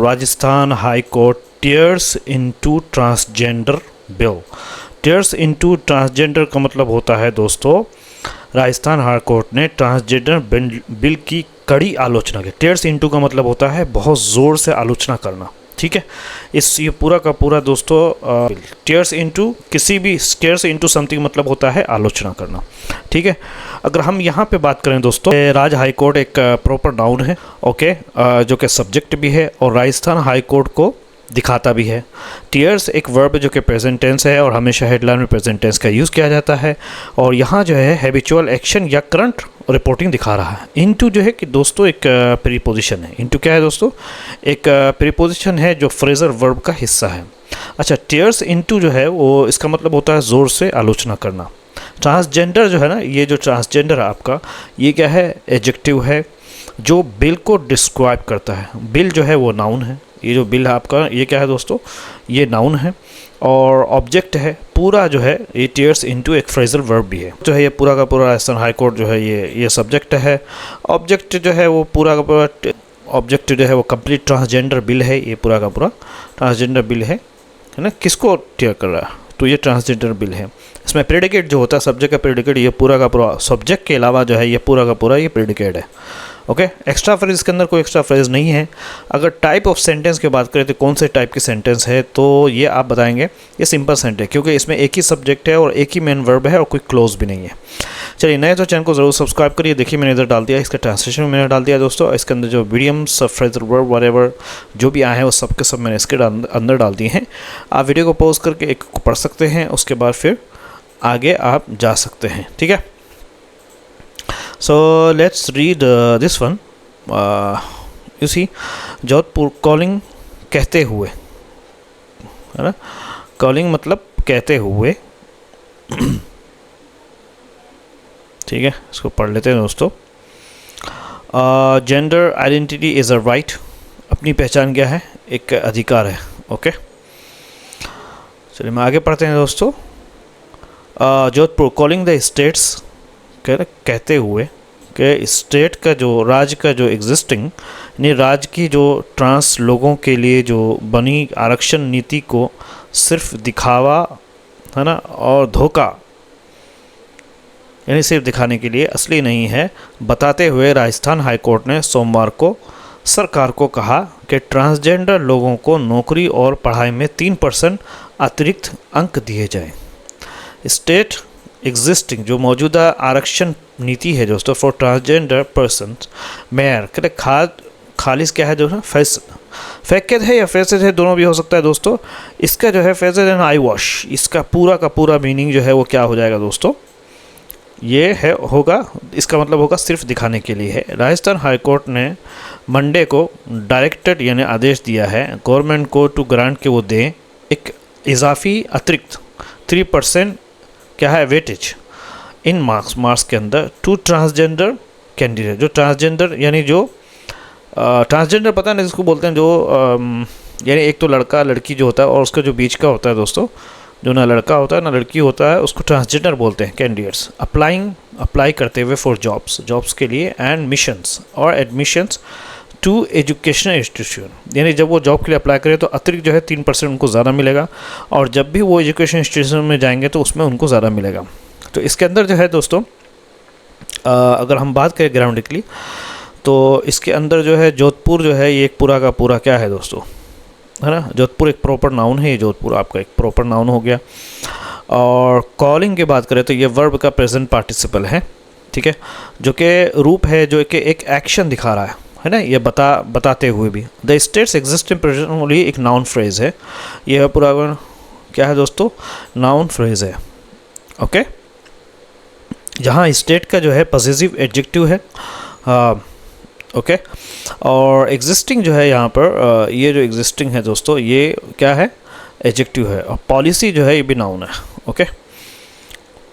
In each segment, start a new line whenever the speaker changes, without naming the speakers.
Rajasthan high court tears into transgender bill. Tears into transgender का मतलब होता है दोस्तों, राजस्थान हाई कोर्ट ने ट्रांसजेंडर बिल की कड़ी आलोचना की। टीयर्स इनटू का मतलब होता है बहुत ज़ोर से आलोचना करना, ठीक है। ये पूरा का पूरा दोस्तों टीयर्स इनटू किसी भी टीयर्स इनटू समथिंग मतलब होता है आलोचना करना, ठीक है। अगर हम यहाँ पे बात करें दोस्तों, राज हाई कोर्ट एक प्रॉपर नाउन है, ओके, जो कि सब्जेक्ट भी है और राजस्थान हाई कोर्ट को दिखाता भी है। टीयर्स एक वर्ब जो कि प्रेजेंट टेंस है और हमेशा हेडलाइन में प्रेजेंट टेंस का यूज़ किया जाता है। और यहाँ जो है हैबिचुअल एक्शन या करंट रिपोर्टिंग दिखा रहा है। इनटू जो है कि दोस्तों एक प्रीपोजिशन है। इनटू क्या है दोस्तों? एक प्रीपोजिशन है जो फ्रेजर वर्ब का हिस्सा है। अच्छा, टीयर्स इनटू जो है वो इसका मतलब होता है ज़ोर से आलोचना करना। ट्रांसजेंडर जो है ना, ये जो ट्रांसजेंडर है आपका, ये क्या है? एडजेक्टिव है जो बिल को डिस्क्राइब करता है। बिल जो है वो नाउन है। ये जो बिल है आपका, ये क्या है दोस्तों? ये नाउन है और ऑब्जेक्ट है। पूरा जो है ये टीयर्स इनटू एक फ्रेजल वर्ब भी है। जो है ये पूरा का पूरा राजस्थान हाई कोर्ट जो है ये सब्जेक्ट है। ऑब्जेक्ट जो है वो पूरा का पूरा ऑब्जेक्ट जो है वो कंप्लीट ट्रांसजेंडर बिल है। ये पूरा का पूरा ट्रांसजेंडर बिल है ना। किसको टीयर कर रहा है? तो ये ट्रांसजेंडर बिल है। इसमें प्रेडिकेट जो होता है, सब्जेक्ट का प्रेडिकेट, ये पूरा का पूरा सब्जेक्ट के अलावा जो है ये पूरा का पूरा ये प्रेडिकेट है, ओके। एक्स्ट्रा फ्रेज, इसके अंदर कोई एक्स्ट्रा फ्रेज नहीं है। अगर टाइप ऑफ सेंटेंस की बात करें तो कौन से टाइप की सेंटेंस है, तो ये आप बताएंगे ये सिंपल सेंटेंस है, क्योंकि इसमें एक ही सब्जेक्ट है और एक ही मेन वर्ब है और कोई क्लोज भी नहीं है। चलिए, नए तो चैनल को ज़रूर सब्सक्राइब करिए। देखिए मैंने इधर डाल दिया, इसका ट्रांसलेशन में मैंने डाल दिया दोस्तों। इसके अंदर जो मीडियम्स फ्रेजल वर्ब व्हाटएवर जो भी आए हैं वो सब के सब मैंने इसके अंदर डाल दिए हैं। आप वीडियो को पॉज करके एक को पढ़ सकते हैं, उसके बाद फिर आगे आप जा सकते हैं, ठीक है। So let's read this one. You see, Jodhpur calling कहते हुए, है ना। कॉलिंग मतलब कहते हुए, ठीक है। इसको पढ़ लेते हैं दोस्तों। Gender identity is a right. अपनी पहचान क्या है? एक अधिकार है, ओके। चलिए मैं आगे पढ़ते हैं दोस्तों। जोधपुर कॉलिंग द स्टेट्स, कहते हुए कि स्टेट का जो राज्य का जो एग्जिस्टिंग, यानी राज्य की जो ट्रांस लोगों के लिए जो बनी आरक्षण नीति को सिर्फ दिखावा, है ना, और धोखा, यानी सिर्फ दिखाने के लिए, असली नहीं है, बताते हुए राजस्थान हाई कोर्ट ने सोमवार को सरकार को कहा कि ट्रांसजेंडर लोगों को नौकरी और पढ़ाई में 3% अतिरिक्त अंक दिए जाएं। स्टेट एग्जिस्टिंग जो मौजूदा आरक्षण नीति है दोस्तों फॉर ट्रांसजेंडर पर्सन, मेयर कहते खालिश क्या है जो है फैकेद है या फैसेद है, दोनों भी हो सकता है दोस्तों। इसका जो है फैसेद एंड आई वॉश, इसका पूरा का पूरा मीनिंग जो है वो क्या हो जाएगा दोस्तों? ये है होगा, इसका मतलब होगा सिर्फ दिखाने के लिए है। राजस्थान हाई कोर्ट ने मंडे को डायरेक्टेड यानी आदेश दिया है गवर्नमेंट को टू ग्रांट के वो दें एक इजाफी अतिरिक्त 3% क्या है वेटेज इन मार्क्स के अंदर टू ट्रांसजेंडर कैंडिडेट। जो ट्रांसजेंडर यानी जो ट्रांसजेंडर पता नहीं जिसको बोलते हैं, जो यानी एक तो लड़का लड़की जो होता है और उसका जो बीच का होता है दोस्तों, जो ना लड़का होता है ना लड़की होता है, उसको ट्रांसजेंडर बोलते हैं। कैंडिडेट्स अप्लाई करते हुए फॉर जॉब्स के लिए एंड मिशंस और एडमिशंस टू एजुकेशनल इंस्टीट्यूशन, यानी जब वो जॉब के लिए अप्लाई करें तो अतिरिक्त जो है 3% उनको ज़्यादा मिलेगा, और जब भी वो एजुकेशन इंस्टीट्यूशन में जाएंगे तो उसमें उनको ज़्यादा मिलेगा। तो इसके अंदर जो है दोस्तों अगर हम बात करें ग्रामेटिकली तो इसके अंदर जो है जोधपुर जो है ये एक पूरा का पूरा क्या है दोस्तों, है ना। जोधपुर एक प्रॉपर नाउन है, ये जोधपुर आपका एक प्रॉपर नाउन हो गया। और कॉलिंग की बात करें तो ये वर्ब का प्रेजेंट पार्टिसिपल है, ठीक है, जो कि रूप है जो कि एक एक्शन दिखा रहा है ना, ये बताते हुए भी। The states existing present only एक नाउन फ्रेज है, ये पूरा क्या है दोस्तों? नाउन फ्रेज है, ओके। जहाँ स्टेट का जो है पॉजिटिव एडजेक्टिव है, ओके। और एग्जिस्टिंग जो है यहाँ पर ये जो एग्जिस्टिंग है दोस्तों ये क्या है? एडजेक्टिव है। और पॉलिसी जो है ये भी नाउन है, ओके।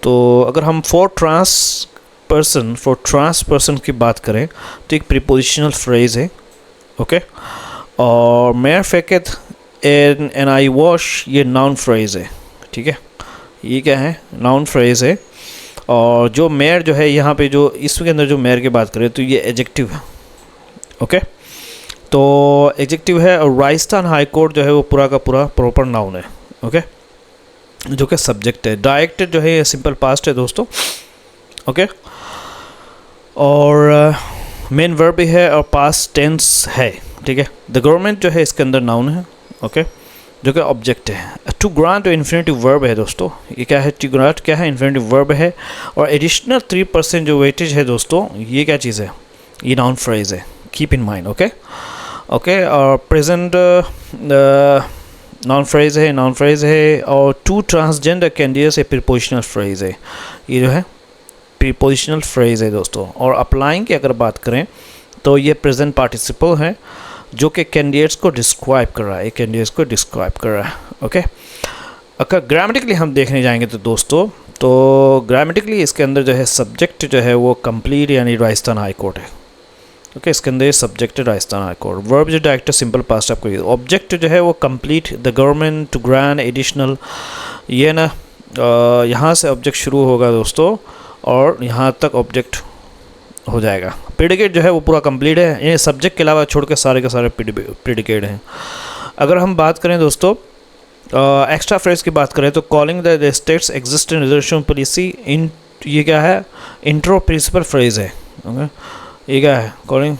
तो अगर हम फॉर ट्रांस पर्सन की बात करें तो एक प्रीपोजिशनल फ्रेज है, ओके। और मेयर फैकेद एन आई वॉश ये नाउन फ्रेज है, ठीक है। ये क्या है? नाउन फ्रेज है। और जो मेयर जो है यहाँ पे जो इसके अंदर जो मेयर की बात करें तो ये एडजेक्टिव है, ओके। तो एडजेक्टिव है, और राजस्थान हाई कोर्ट जो है वो पूरा का पूरा प्रॉपर नाउन है, ओके, जो कि सब्जेक्ट है। डायरेक्टेड जो है ये सिंपल पास्ट है दोस्तों, ओके, और मेन वर्ब भी है और पास्ट टेंस है, ठीक है। द गवर्नमेंट जो है इसके अंदर नाउन है, ओके, जो कि ऑब्जेक्ट है। टू ग्रांट जो इन्फिनेटिव वर्ब है दोस्तों, ये क्या है, टू ग्रांट क्या है, इन्फिनेटिव वर्ब है। और एडिशनल 3% जो वेटेज है दोस्तों, ये क्या चीज़ है, ये नाउन फ्रेज है, keep in mind, okay okay. और प्रेजेंट नाउन फ्रेज है। और टू ट्रांसजेंडर कैंडिडेट्स एक प्रीपोजिशनल फ्रेज है, ये जो है प्रीपोजिशनल फ्रेज है दोस्तों। और अप्लाइंग की अगर बात करें तो ये प्रेजेंट पार्टिसिपल है जो कि कैंडिडेट्स को डिस्क्राइब कर रहा है, कैंडिडेट्स को डिस्क्राइब कर रहा है, ओके। अगर ग्रामेटिकली हम देखने जाएंगे तो दोस्तों, तो ग्रामेटिकली इसके अंदर जो है सब्जेक्ट जो है वो कंप्लीट यानी राजस्थान हाई कोर्ट है, ओके। इसके अंदर subject Rajasthan high court, verb जो डायरेक्ट सिंपल पास्ट आपको, ऑब्जेक्ट जो है वो complete, the government, to grant, additional, ये ना यहाँ से ऑब्जेक्ट शुरू होगा दोस्तों और यहाँ तक ऑब्जेक्ट हो जाएगा। प्रेडिकेट जो है वो पूरा कंप्लीट है, ये सब्जेक्ट के अलावा छोड़ के सारे के सारे प्रेडिकेट हैं। अगर हम बात करें दोस्तों एक्स्ट्रा फ्रेज की बात करें तो calling the states existing reservation policy, in ये क्या है, इंट्रो प्रिंसिपल फ्रेज है, ओके। ये क्या है, कॉलिंग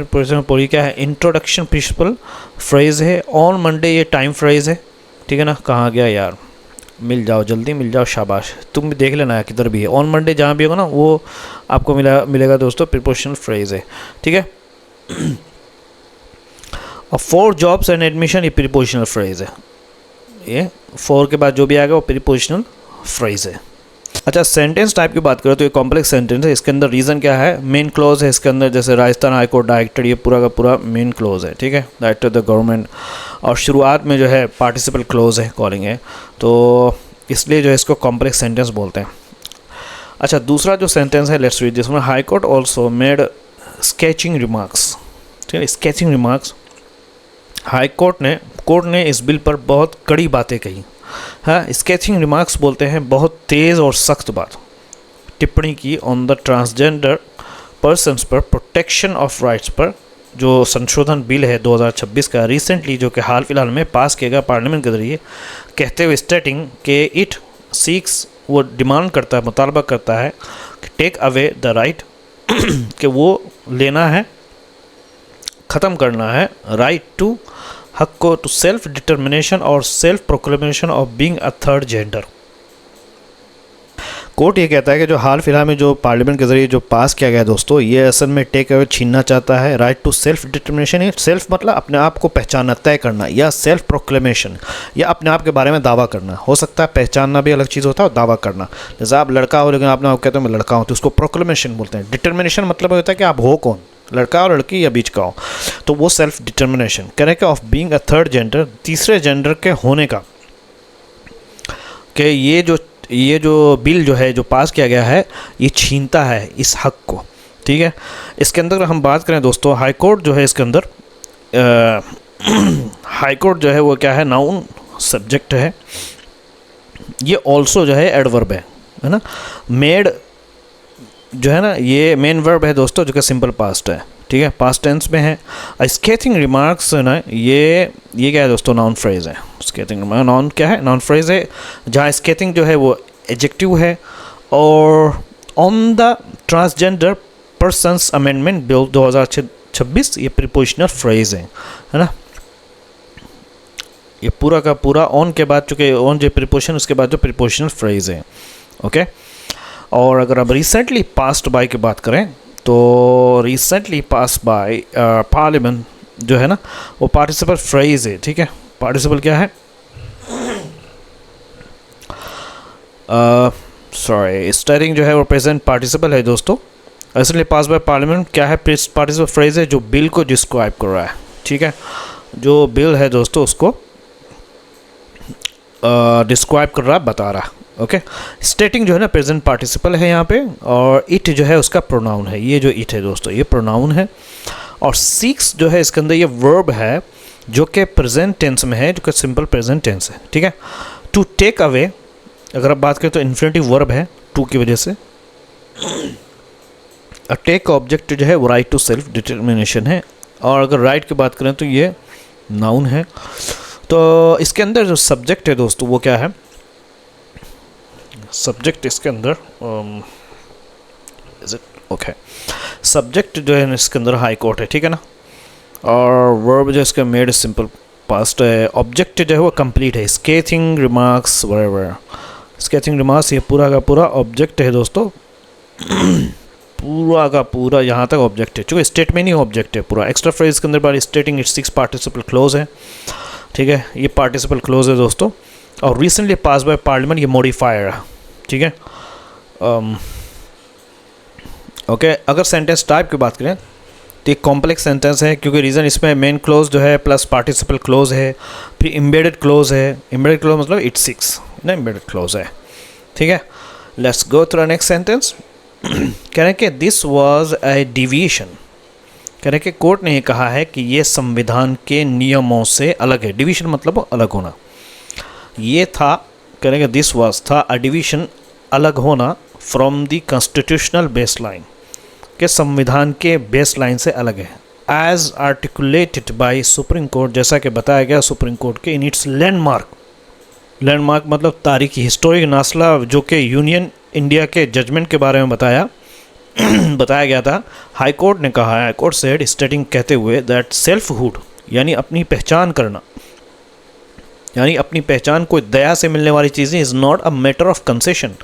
पॉलिसी क्या है, इंट्रोडक्शन प्रिंसिपल फ्रेज है। ऑन मंडे ये टाइम फ्रेज है, ठीक है ना। कहाँ गया यार, मिल जाओ, जल्दी मिल जाओ, शाबाश, तुम भी देख लेना है किधर भी है। ऑन मंडे जहाँ भी होगा ना वो आपको मिलेगा दोस्तों, प्रीपोजिशनल फ्रेज है, ठीक है। और फॉर जॉब्स एंड एडमिशन ये प्रीपोजिशनल फ्रेज है, ये फॉर के बाद जो भी आएगा वो प्रीपोजिशनल फ्रेज है। अच्छा, सेंटेंस टाइप की बात करें तो ये कॉम्प्लेक्स सेंटेंस है। इसके अंदर रीज़न क्या है, मेन क्लॉज है इसके अंदर, जैसे राजस्थान हाई कोर्ट डायरेक्टेड, ये पूरा का पूरा मेन क्लॉज है, ठीक है, डायरेक्टेड द गवर्नमेंट। और शुरुआत में जो है पार्टिसिपल क्लॉज है, कॉलिंग है, तो इसलिए जो है इसको कॉम्प्लेक्स सेंटेंस बोलते हैं। अच्छा, दूसरा जो सेंटेंस है, let's read this one. High court also made sketching remarks, ठीक है, स्केचिंग रिमार्क्स। हाई कोर्ट ने इस बिल पर बहुत कड़ी बातें कही, हाँ, स्केचिंग रिमार्क्स बोलते हैं बहुत तेज़ और सख्त बात, टिप्पणी की ऑन द ट्रांसजेंडर पर्सन्स पर, प्रोटेक्शन ऑफ राइट्स पर, जो संशोधन बिल है 2026 का रिसेंटली, जो कि हाल फिलहाल में पास किया गया पार्लियामेंट के जरिए, कहते हुए स्टेटिंग के इट सीक्स, वो डिमांड करता है, मुतालबा करता है कि टेक अवे द राइट, कि वो लेना है, ख़त्म करना है, राइट टू, हक को, टू सेल्फ डिटर्मिनेशन और self proclamation of being a third gender. Court ये कहता है कि जो हाल फिलहाल में जो पार्लियामेंट के जरिए जो पास किया गया दोस्तों, ये असल में टेक अवे छीनना चाहता है right to self determination. Self मतलब अपने आप को पहचानना, तय करना, या सेल्फ प्रोक्लेमेशन या अपने आप के बारे में दावा करना। हो सकता है पहचानना भी अलग चीज़ होता है और दावा करना, जैसे आप लड़का हो लेकिन आपने आप कहते हो मैं लड़का हूँ, तो उसको प्रोक्लेमेशन बोलते हैं। डिटर्मिनेशन मतलब होता है कि आप हो कौन, लड़का और लड़की या बीच का हो, तो वो self determination. Correct, of being a third gender, तीसरे जेंडर के होने का, कि ये जो बिल जो है जो पास किया गया है ये छीनता है इस हक को, ठीक है। इसके अंदर हम बात करें दोस्तों, हाई कोर्ट जो है इसके अंदर हाई कोर्ट जो है वो क्या है, नाउन सब्जेक्ट है। ये ऑल्सो जो है एडवर्ब है ना। मेड जो है ना ये मेन वर्ब है दोस्तों, जो कि सिंपल पास्ट है, ठीक है, पास्ट टेंस में है। स्केचिंग रिमार्क्स है ना, ये क्या है दोस्तों, नाउन फ्रेज है। स्केचिंग रिमार्क नाउन क्या है, नाउन फ्रेज है, जहाँ स्केचिंग जो है वो एडजेक्टिव है। और on the transgender persons amendment bill 2026 ये प्रीपोजिशनल फ्रेज है ना। ये पूरा का पूरा ऑन के बाद, चूँकि ऑन जो प्रीपोजिशन, उसके बाद जो प्रीपोजिशनल फ्रेज है, ओके। और अगर अब रिसेंटली पास्ड बाय की बात करें तो रिसेंटली पास बाय पार्लियामेंट जो है ना वो पार्टिसिपल फ्रेज है, ठीक है। पार्टिसिपल क्या है, स्टेटिंग जो है वो प्रेजेंट पार्टिसिपल है दोस्तों। रिसेंटली पास बाय पार्लियामेंट क्या है, पार्टिसिपल फ्रेज है जो बिल को डिस्क्राइब कर रहा है, ठीक है। जो बिल है दोस्तों उसको डिस्क्राइब कर रहा है, बता रहा है, ओके। स्टेटिंग जो है ना प्रेजेंट पार्टिसिपल है यहाँ पे, और इट जो है उसका प्रोनाउन है। ये जो इट है दोस्तों ये प्रोनाउन है। और सीक्स जो है इसके अंदर ये वर्ब है जो कि प्रेजेंट टेंस में है, जो कि सिंपल प्रेजेंट टेंस है, ठीक है। टू टेक अवे अगर आप बात करें तो इन्फिनेटिव वर्ब है टू की वजह से। टेक ऑब्जेक्ट जो है वो राइट टू सेल्फ डिटर्मिनेशन है। और अगर राइट की बात करें तो ये नाउन है। तो इसके अंदर जो सब्जेक्ट है दोस्तों वो क्या है, सब्जेक्ट इसके अंदर इज इट ओके, सब्जेक्ट जो है इसके अंदर हाई कोर्ट है, ठीक है ना। और वर्ब जो इसका मेड सिंपल पास्ट है। ऑब्जेक्ट जो है वो कंप्लीट है, स्केचिंग रिमार्क्स वगैरह, स्केचिंग रिमार्क्स ये पूरा का पूरा ऑब्जेक्ट है दोस्तों, पूरा का पूरा यहाँ तक ऑब्जेक्ट है, चूँकि स्टेटमेंट ही ऑब्जेक्ट है पूरा। एक्स्ट्रा फ्रेज के अंदर बार स्टेटिंग इट 6 पार्टिसिपल क्लोज है, ठीक है, ये पार्टिसिपल क्लोज है दोस्तों। और रिसेंटली पास बाय पार्लियामेंट ये मॉडिफायर है, ठीक है। ओके अगर सेंटेंस टाइप की बात करें तो एक कॉम्प्लेक्स सेंटेंस है, क्योंकि रीज़न इसमें मेन क्लोज जो है प्लस पार्टिसिपल क्लोज है, फिर एम्बेडेड क्लोज है। एम्बेडेड क्लोज मतलब इट 6 ना, एम्बेडेड क्लोज है, ठीक है। Let's go through next sentence. कह रहे हैं कि दिस वाज ए डिविएशन, कह रहे हैं कि कोर्ट ने ये कहा है कि ये संविधान के नियमों से अलग है। डिवीजन मतलब अलग होना, ये था, कह रहे हैं कि दिस वाज था अ डिवीजन, अलग होना, from the constitutional base line, के संविधान के बेस लाइन से अलग है। As articulated by supreme court, जैसा कि बताया गया सुप्रीम कोर्ट के इन इट्स लैंडमार्क, लैंडमार्क मतलब तारीखी हिस्टोरिक नासला, जो कि यूनियन इंडिया के जजमेंट के बारे में बताया गया था। हाई कोर्ट ने कहा, हाई कोर्ट सेड स्टेटिंग, कहते हुए दैट सेल्फहुड यानी अपनी पहचान करना, यानी अपनी पहचान कोई दया से मिलने वाली चीज़ is not a matter of concession.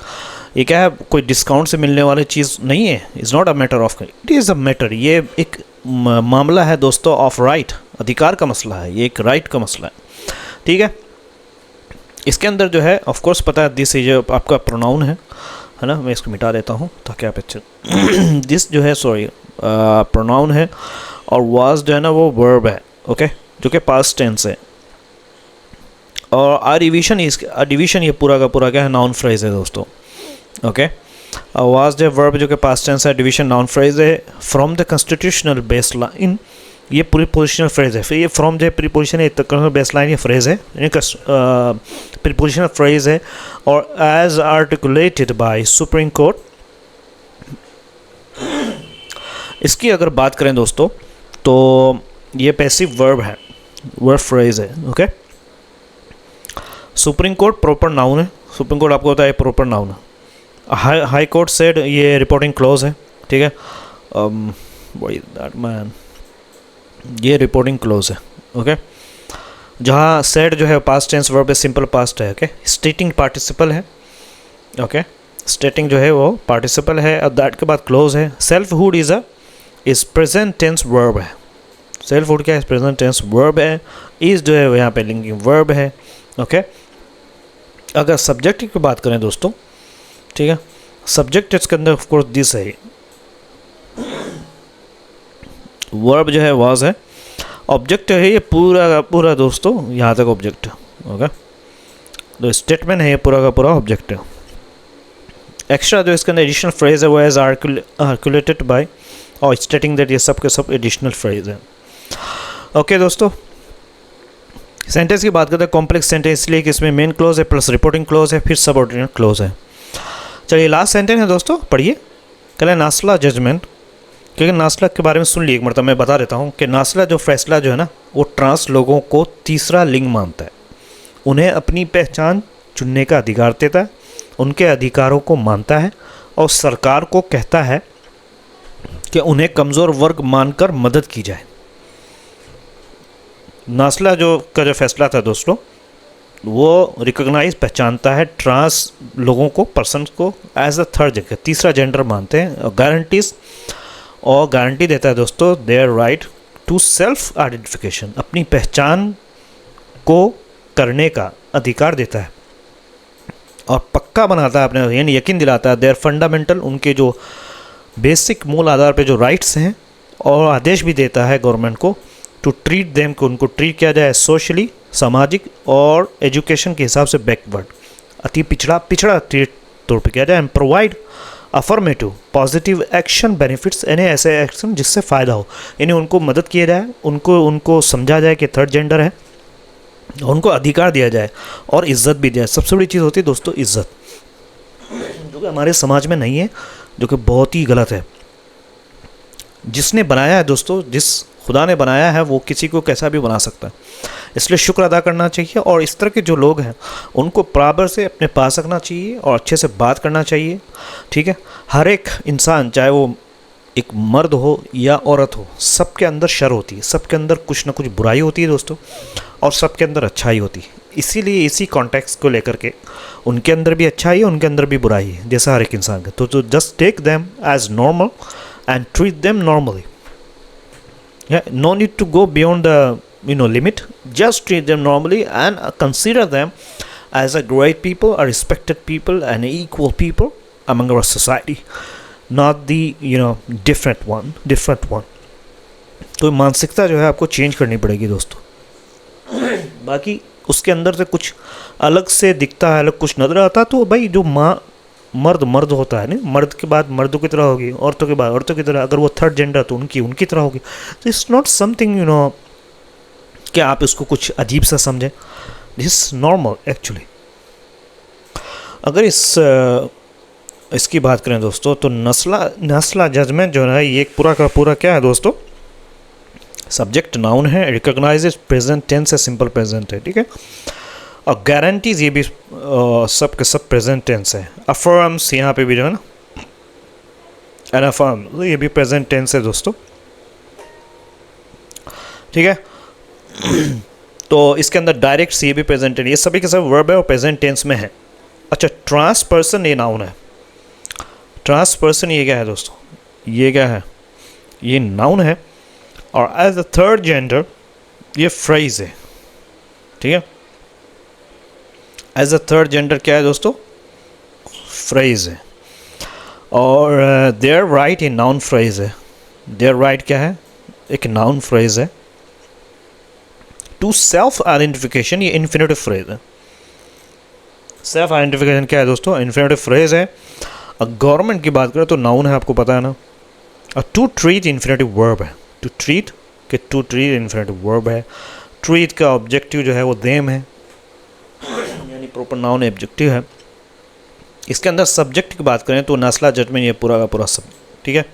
ये क्या है, कोई डिस्काउंट से मिलने वाली चीज़ नहीं है, is not a matter of, it is a matter, ये एक मामला है दोस्तों ऑफ राइट, अधिकार का मसला है, ये एक राइट का मसला है, ठीक है। इसके अंदर जो है ऑफ कोर्स पता है दिस ये आपका प्रोनाउन है ना, मैं इसको मिटा देता हूँ ताकि आप अच्छे दिस जो है सॉरी प्रोनाउन है, और वाज जो है ना वो वर्ब है, ओके, जो कि पास्ट टेंस है। और डिवीजन ये पूरा का पूरा क्या है, नाउन फ्रेज है दोस्तों, ओके। वाज जो वर्ब जो कि पास्ट टेंस है, डिवीजन नाउन फ्रेज है। From the constitutional base line ये प्रीपोजिशनल फ्रेज है, फिर ये फ्रॉम जो है प्रीपोजिशन है, बेस लाइन ये फ्रेज है, प्रीपोजिशनल फ्रेज है। और as articulated by supreme court, इसकी अगर बात करें दोस्तों तो ये पैसिव वर्ब है, वर्ब फ्रेज है, okay. Supreme court proper noun है, सुप्रीम कोर्ट आपको होता है प्रॉपर नाउन है। हाई कोर्ट सेड ये रिपोर्टिंग क्लोज है, ठीक है, दैट मैन ये रिपोर्टिंग क्लोज है, ओके। जहाँ सेड जो है पास्ट टेंस वर्ब है, सिंपल पास्ट है, ओके। स्टेटिंग पार्टिसिपल है, ओके, स्टेटिंग जो है वो पार्टिसिपल है, और दैट के बाद क्लोज है। Selfhood is present tense verb है, सेल्फहुड क्या है, प्रेजेंट टेंस वर्ब है। इज जो है यहाँ पे लिंकिंग वर्ब है, ओके। अगर सब्जेक्ट की बात करें दोस्तों, ठीक है, सब्जेक्ट इसके अंदर ऑफ कोर्स दिस है, वर्ब जो है वाज है, ऑब्जेक्ट है ये पूरा का पूरा दोस्तों, यहाँ तक ऑब्जेक्ट है, ओके। तो स्टेटमेंट है ये पूरा का पूरा ऑब्जेक्ट है। एक्स्ट्रा जो इसके अंदर एडिशनल फ्रेज है वो एज आर्टिकुलेटेड बाय, और स्टेटिंग दैट, ये सब के सब एडिशनल फ्रेज है, ओके दोस्तों। सेंटेंस की बात करते हैं, कॉम्प्लेक्स सेंटेंस इसलिए कि इसमें मेन क्लोज है प्लस रिपोर्टिंग क्लोज है, फिर सबऑर्डिनेट क्लोज है। चलिए लास्ट सेंटेंस है दोस्तों, पढ़िए। कल है नासला जजमेंट, क्योंकि नासला के बारे में सुन लिए एक मरतबा, मैं बता देता हूँ कि नासला जो फैसला जो है ना वो ट्रांस लोगों को तीसरा लिंग मानता है, उन्हें अपनी पहचान चुनने का अधिकार देता है, उनके अधिकारों को मानता है, और सरकार को कहता है कि उन्हें कमज़ोर वर्ग मानकर मदद की जाए। नासला का जो फैसला था दोस्तों, वो रिकॉग्नाइज पहचानता है ट्रांस लोगों को, पर्सन को एज अ थर्ड जगह, तीसरा जेंडर मानते हैं, और गारंटी देता है दोस्तों their right to self identification, अपनी पहचान को करने का अधिकार देता है, और पक्का बनाता है अपने, यानी यकीन दिलाता है देयर फंडामेंटल, उनके जो बेसिक मूल आधार पे जो राइट्स हैं, और आदेश भी देता है गवर्नमेंट को टू ट्रीट देम, को उनको ट्रीट किया जाए सोशली, सामाजिक और एजुकेशन के हिसाब से बैकवर्ड, अति पिछड़ा तौर पर किया जाए, and provide affirmative positive action benefits, यानी ऐसे एक्शन जिससे फ़ायदा हो, यानी उनको मदद किया जाए, उनको समझा जाए कि थर्ड जेंडर है, उनको अधिकार दिया जाए और इज़्ज़त भी दिया जाए। सबसे बड़ी चीज़ होती है दोस्तों इज़्ज़त, जो कि हमारे समाज में नहीं है, जो कि बहुत ही गलत है। जिसने बनाया है दोस्तों, जिस खुदा ने बनाया है वो किसी को कैसा भी बना सकता है, इसलिए शुक्र अदा करना चाहिए। और इस तरह के जो लोग हैं उनको बराबर से अपने पास रखना चाहिए और अच्छे से बात करना चाहिए, ठीक है। हर एक इंसान, चाहे वो एक मर्द हो या औरत हो, सबके अंदर शर होती है, सबके अंदर कुछ ना कुछ बुराई होती है दोस्तों, और सबके अंदर अच्छाई होती है। इसीलिए इसी कॉन्टेक्स्ट को लेकर के उनके अंदर भी अच्छाई है, उनके अंदर भी बुराई है, जैसा हर एक इंसान का। तो just take them as normal and treat them normally. No need to go beyond the limit. Just treat them normally and consider them as a great people, a respected people, and equal people among our society, not the different one. तो मानसिकता जो है आपको change करनी पड़ेगी दोस्तों। बाकी उसके अंदर से कुछ अलग से दिखता है, अलग कुछ नजर आता, तो भाई जो मर्द होता है ना, मर्द के बाद मर्दों की तरह होगी, औरतों के बाद औरतों की तरह, अगर वो थर्ड जेंडर तो उनकी तरह होगी। तो इट्स नॉट समथिंग कि आप इसको कुछ अजीब सा समझें, दिस नॉर्मल एक्चुअली। अगर इसकी बात करें दोस्तों, तो नस्ला जजमेंट जो है ये पूरा का पूरा क्या है दोस्तों, सब्जेक्ट नाउन है, रिकॉग्नाइज प्रेजेंट टेंस है, सिंपल प्रेजेंट है, ठीक है। और गारंटीज ये भी सब के सब प्रेजेंट टेंस है। अफर्म्स यहाँ पे भी जो है ना, एन अफर्म, ये भी प्रेजेंट टेंस है दोस्तों, ठीक है। तो इसके अंदर डायरेक्ट सी भी प्रेजेंट टेंस, ये सभी के सब वर्ब है और प्रेजेंट टेंस में है। अच्छा, ट्रांसपर्सन ये नाउन है। ट्रांसपर्सन ये क्या है दोस्तों, ये क्या है, ये नाउन है। और एज अ थर्ड जेंडर ये फ्रेज है, ठीक है। एज अ थर्ड जेंडर क्या है दोस्तों, फ्रेज है। और देयर राइट ये नाउन फ्रेज है। देयर राइट क्या है, एक नाउन फ्रेज है। टू सेल्फ आइडेंटिफिकेशन ये इन्फिनेटिव फ्रेज है। सेल्फ आइडेंटिफिकेशन क्या है दोस्तों, इन्फिनेटिव फ्रेज है। गवर्नमेंट की बात करें तो नाउन है, आपको पता है ना। और टू ट्रीट इन्फिनेटिव वर्ब है। टू ट्रीट इन्फिनेटिव वर्ब है। ट्रीट का ऑब्जेक्टिव जो है वो देम है, यानी प्रॉपर नाउन ऑब्जेक्टिव है। इसके अंदर सब्जेक्ट की बात करें तो नास्ला जजमेंट ये पूरा का पूरा सब, ठीक है।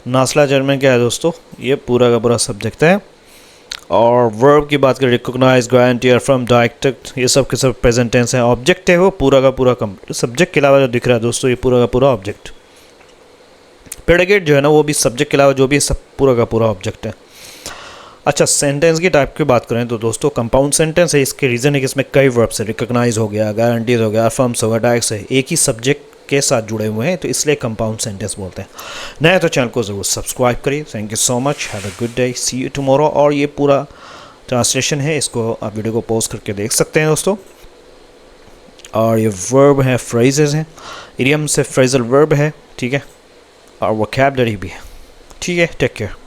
नास्ला जजमेंट क्या है दोस्तों, ये पूरा का पूरा सब्जेक्ट है। और वर्ब की बात करें, रिकॉग्नाइज, गारंटी, अफर्म, डायरेक्ट, ये सब के सब प्रेजेंट टेंस है। ऑब्जेक्ट है वो पूरा का पूरा सब्जेक्ट के अलावा जो दिख रहा है दोस्तों, ये पूरा का पूरा ऑब्जेक्ट। प्रेडिकेट जो है ना, वो भी सब्जेक्ट के अलावा जो भी सब पूरा का पूरा ऑब्जेक्ट है। अच्छा, सेंटेंस की टाइप की बात करें तो दोस्तों कंपाउंड सेंटेंस है। इसके रीज़न है कि इसमें कई वर्ब्स है, रिकॉग्नाइज हो गया, गारंटीज हो गया, अफर्म्स हो गया, डायरेक्ट है, एक ही सब्जेक्ट के साथ जुड़े हुए हैं, तो इसलिए कंपाउंड सेंटेंस बोलते हैं। नया तो चैनल को ज़रूर सब्सक्राइब करिए। Thank you so much, have a good day, see you tomorrow. और ये पूरा ट्रांसलेशन है, इसको आप वीडियो को पॉज करके देख सकते हैं दोस्तों। और ये वर्ब है, फ्रेजेस हैं, इडियम से फ्रेजल वर्ब है, ठीक है। और वोकैबुलरी भी है, ठीक है। Take care.